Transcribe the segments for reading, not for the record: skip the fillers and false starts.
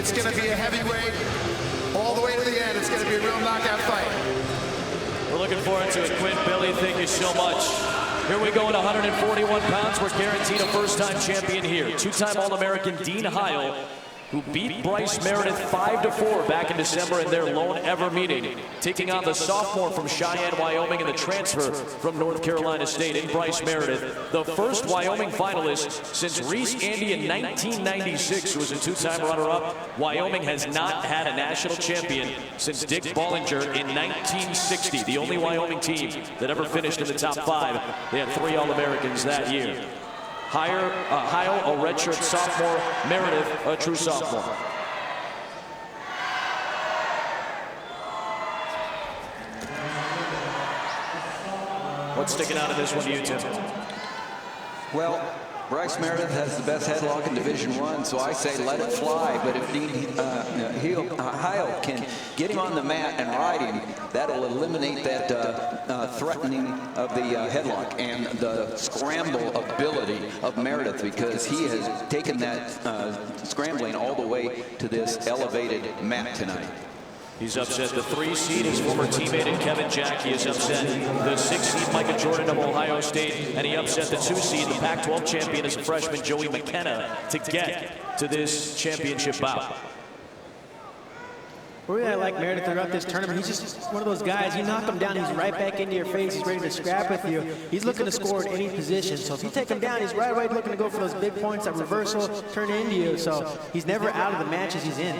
It's going to be a heavyweight all the way to the end. It's going to be a real knockout fight. We're looking forward to it, Quinn. Billy, thank you so much. Here we go at 141 pounds. We're guaranteed a first-time champion here. Two-time All-American Dean Heil, who beat Bryce Meredith 5-4 back in December in their lone ever meeting, taking on the sophomore from Cheyenne, Wyoming, and the transfer from North Carolina State in Bryce Meredith, the first Wyoming finalist since Reese Andy in 1996, who was a two-time runner-up. Wyoming has not had a national champion since Dick Bollinger in 1960, the only Wyoming team that ever finished in the top 5. They had 3 All-Americans that year. Heil, a redshirt sophomore. Meredith, a true sophomore. What's sticking out of this one to you, Tim? Well, Bryce Meredith has the best headlock in Division I, so I say let it fly. But if Heil can get him on the mat and ride him, that'll eliminate that threatening of the headlock and the scramble ability of Meredith, because he has taken that scrambling all the way to this elevated mat tonight. He's upset the 3 seed, his former teammate and Kevin Jack. He has upset the 6 seed Micah Jordan of Ohio State, and he upset the 2 seed, the Pac-12 champion as a freshman, Joey McKenna, to get to this championship bout. Really, I like Meredith throughout this tournament. He's just one of those guys, you knock him down, he's right back into your face, he's ready to scrap with you. He's looking to score at any position. So if you take him down, he's right away looking to go for those big points, that reversal, turn it into you. So he's never out of the matches he's in.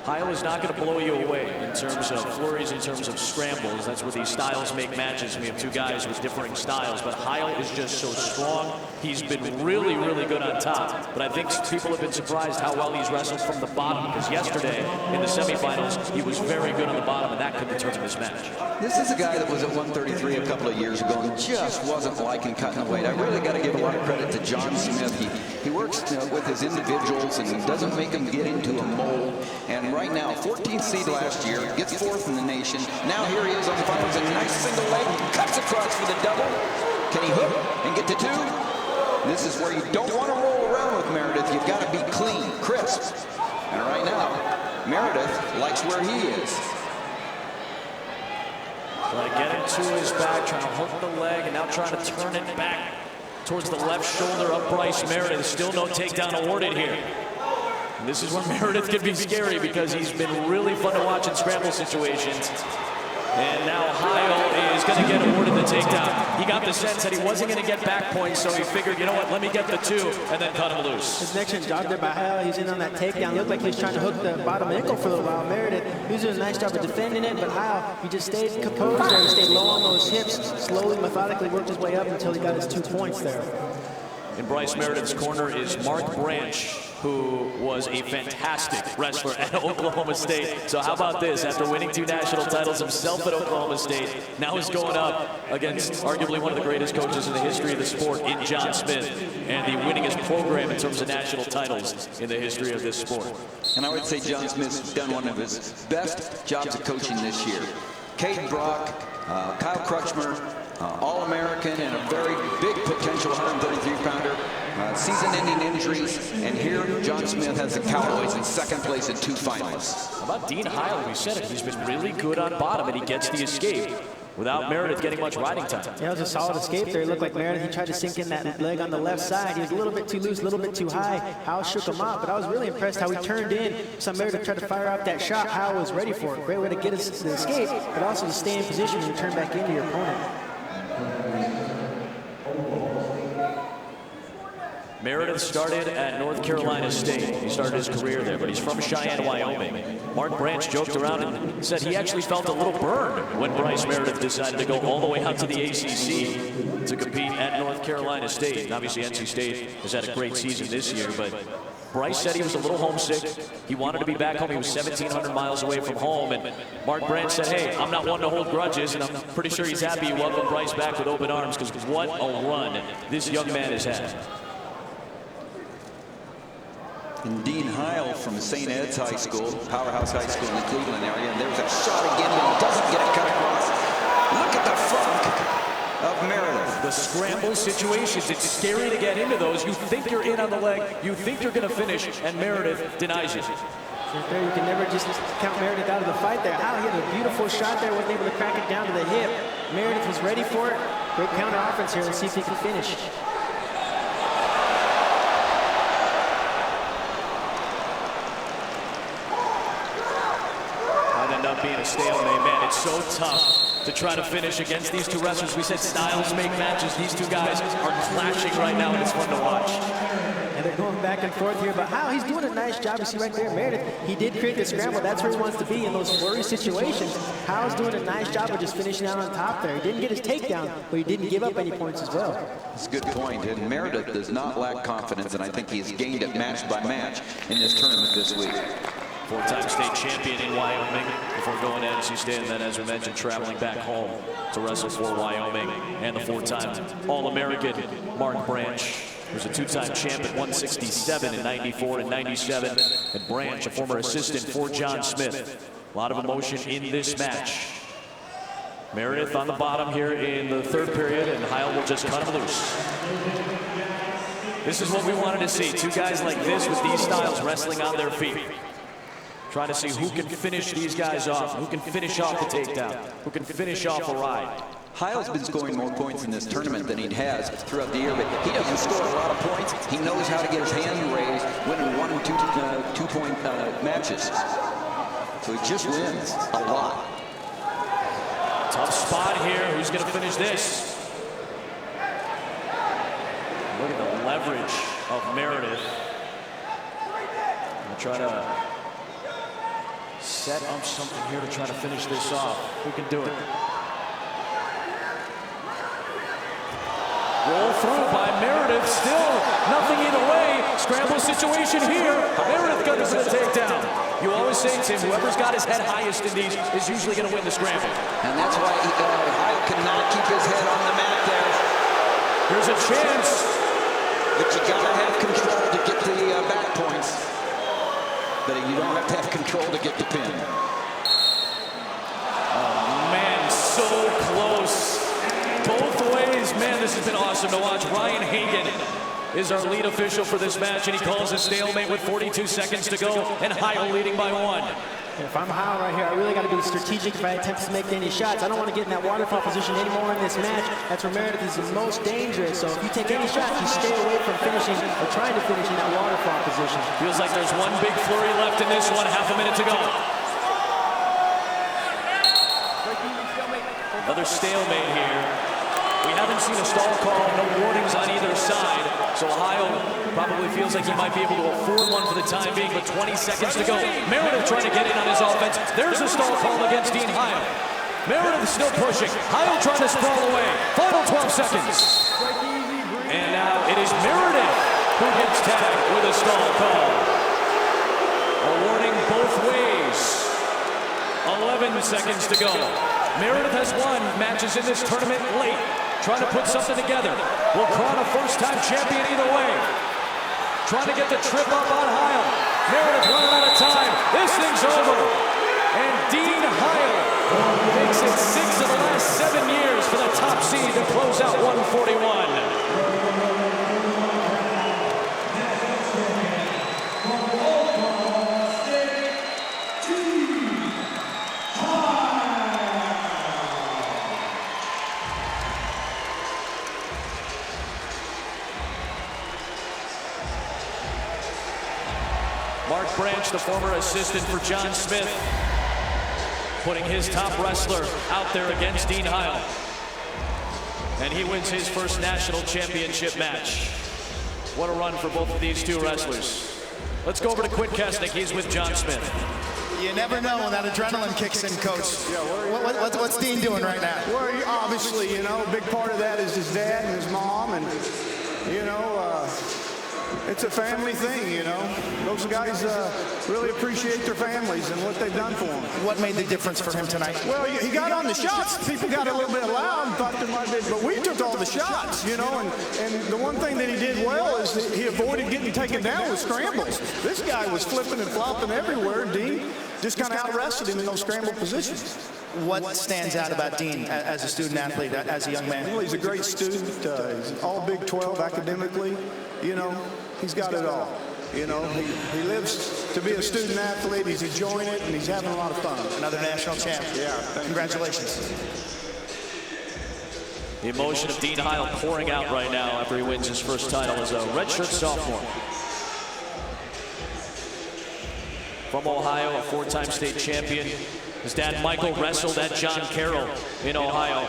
Heil is not going to blow you away in terms of flurries, in terms of scrambles. That's where these styles make matches. We have 2 guys with differing styles, but Heil is just so strong. He's been really, really good on top. But I think people have been surprised how well he's wrestled from the bottom, because yesterday in the semifinals, he was very good on the bottom, and that could determine this match. This is a guy that was at 133 a couple of years ago and just wasn't liking cutting the weight. I really got to give a lot of credit to John Smith. He works with his individuals, and he doesn't make them get into a mold. And right now, 14th seed last year, gets 4th in the nation. Now here he is on the finals, a nice single leg, cuts across for the double. Can he hook and get to 2? This is where you don't want to roll around with Meredith. You've got to be clean, crisp. And right now, Meredith likes where he is. Trying to get into his back, trying to hook the leg, and now trying to turn it back towards the left shoulder of Bryce Meredith. Still no takedown awarded here. And this is where Meredith can be scary, because he's been really fun to watch in scramble situations. And now Heil is going to get awarded the takedown. He got the sense that he wasn't going to get back points, so he figured, you know what, let me get the 2 and then cut him loose. His next job there by Heil, he's in on that takedown. Looked like he was trying to hook the bottom ankle for a little while. Meredith, he was doing a nice job of defending it, but Heil, he just stayed composed there. He stayed low on those hips, slowly, methodically worked his way up until he got his 2 points there. In Bryce Meredith's corner is Mark Branch, who was a fantastic wrestler at Oklahoma State. So how about this? After winning 2 national titles himself at Oklahoma State, now he's going up against arguably one of the greatest coaches in the history of the sport in John Smith, and the winningest program in terms of national titles in the history of this sport. And I would say John Smith's done one of his best jobs of coaching this year. Caden Brock, Kyle Crutchmer, All-American and a very big potential 133-pounder. Season-ending injuries, and here John Smith has the Cowboys in 2nd place and 2 finalists. How about Dean Heil? We said it. He's been really good on bottom, and he gets the escape without Meredith getting much riding time. Yeah, it was a solid escape there. It looked like Meredith, he tried to sink in that leg on the left side. He was a little bit too loose, a little bit too high. Heil shook him out, but I was really impressed how he turned in. Saw Meredith try to fire out that shot. Heil was ready for it. Great way to get us the escape, but also to stay in position and turn back into your opponent. Meredith started at North Carolina State. He started his career there, but he's from Cheyenne, Wyoming. Mark Branch joked around and said he actually felt a little burn when Bryce Meredith decided to go all the way out to the ACC to compete at North Carolina State. And obviously, NC State has had a great season this year, but Bryce said he was a little homesick. He wanted to be back home. He was 1,700 miles away from home. And Mark Branch said, hey, I'm not one to hold grudges, and I'm pretty sure he's happy he welcomed Bryce back with open arms, because what a run this young man has had. And Dean Heil from St. Ed's High School, Powerhouse High School in the Cleveland area. And there's a shot again, but he doesn't get it cut across. Look at the funk. of Meredith. The scramble situations, it's scary to get into those. You think you're in on the leg, you think you're going to finish, and Meredith denies you. Right there, you can never just count Meredith out of the fight there. He had a beautiful shot there, wasn't able to crack it down to the hip. Meredith was ready for it. Great counter offense here. Let's see if he can finish. Might end up being a stalemate, man. It's so tough to try to finish against these two wrestlers. We said styles make matches. These two guys are clashing right now, and it's fun to watch. And they're going back and forth here, but Heil, he's doing a nice job. You see right there, Meredith, he did create the scramble. That's where he wants to be in those flurry situations. Heil's doing a nice job of just finishing out on top there. He didn't get his takedown, but he didn't give up any points as well. That's a good point, and Meredith does not lack confidence, and I think he's gained it match by match in this tournament this week. Four-time state champion in Wyoming before going to NC State, and then, as we mentioned, traveling back home to wrestle for Wyoming, and the four-time All-American Mark Branch. He was a two-time champ at 167 in 94 and 97. And Branch, a former assistant for John Smith. A lot of emotion in this match. Meredith on the bottom here in the third period, and Heil will just cut him loose. This is what we wanted to see. Two guys like this with these styles wrestling on their feet. Trying to see who can finish these guys off, who can finish off the takedown, who can finish off a ride. Heil's been scoring more points in this tournament than he has throughout the year, but he doesn't score a lot of points. He knows how to get his hand raised, winning 1 and 2-point matches. So he just wins a lot. Tough spot here. Who's going to finish this? Look at the leverage of Meredith. I'll try to set up something here to try to finish this off. Who can do it? Roll through by Meredith. Still nothing either way. Scramble situation here. Meredith got for the takedown. You always say, Tim, whoever's got his head highest in these is usually going to win the scramble. And that's why Heil cannot keep his head on the mat there. Here's a chance. But you got to have control to get the back points. But you don't have to have control to get the pin. Oh, man, so close. Both ways, man, this has been awesome to watch. Ryan Hagan is our lead official for this match, and he calls a stalemate with 42 seconds to go, and Heil leading by 1. If I'm Heil right here, I really got to be strategic if I attempt to make any shots. I don't want to get in that waterfall position anymore in this match. That's where Meredith is the most dangerous. So if you take any shots, you stay away from finishing or trying to finish in that waterfall position. Feels like there's one big flurry left in this one. Half a minute to go. Another stalemate here. We haven't seen a stall call, no warnings on either side. So Heil probably feels like he might be able to afford one for the time being, but 20 seconds to go. Meredith trying to get in on his offense. There's a stall call against Dean Heil. Meredith still pushing. Heil trying to sprawl away. Final 12 seconds. And now it is Meredith who gets tagged with a stall call. A warning both ways. 11 seconds to go. Meredith has won matches in this tournament late, trying to put something together. Will crown a first-time champion either way. Trying to get the trip up on Heil. Meredith running out of time. This thing's over. And Dean Heil makes it 6 of the last 7 years for the top seed to close out 141. Mark Branch, the former assistant for John Smith, putting his top wrestler out there against Dean Heil. And he wins his first national championship match. What a run for both of these two wrestlers. Let's go over to Quinn Kesnick. He's with John Smith. You never know when that adrenaline kicks in, Coach. What's Dean doing right now? Well, obviously, you know, a big part of that is his dad and his mom, and, you know, it's a family thing, you know. Those guys really appreciate their families and what they've done for them. What made the difference for him tonight? Well, he got on the shots. People got a little bit loud and thought there might be, but we took all the shots, you know, and the one thing that he did well is that he avoided getting taken down with scrambles. This guy was flipping and flopping everywhere. Dean just kind of out-wrestled him in those scramble positions. what stands out about Dean as a student athlete, as a young man? Well, he's a great student. He's all Big 12 academically. You know, he's got it all. You know, he lives to be a student athlete. He's enjoying it, and he's having a lot of fun. Another national champ. Yeah. Congratulations. The emotion of Dean Heil pouring out right now after he wins his first title as a redshirt sophomore. From Ohio, a 4-time state champion. His dad, Michael, wrestled at John Carroll in Ohio.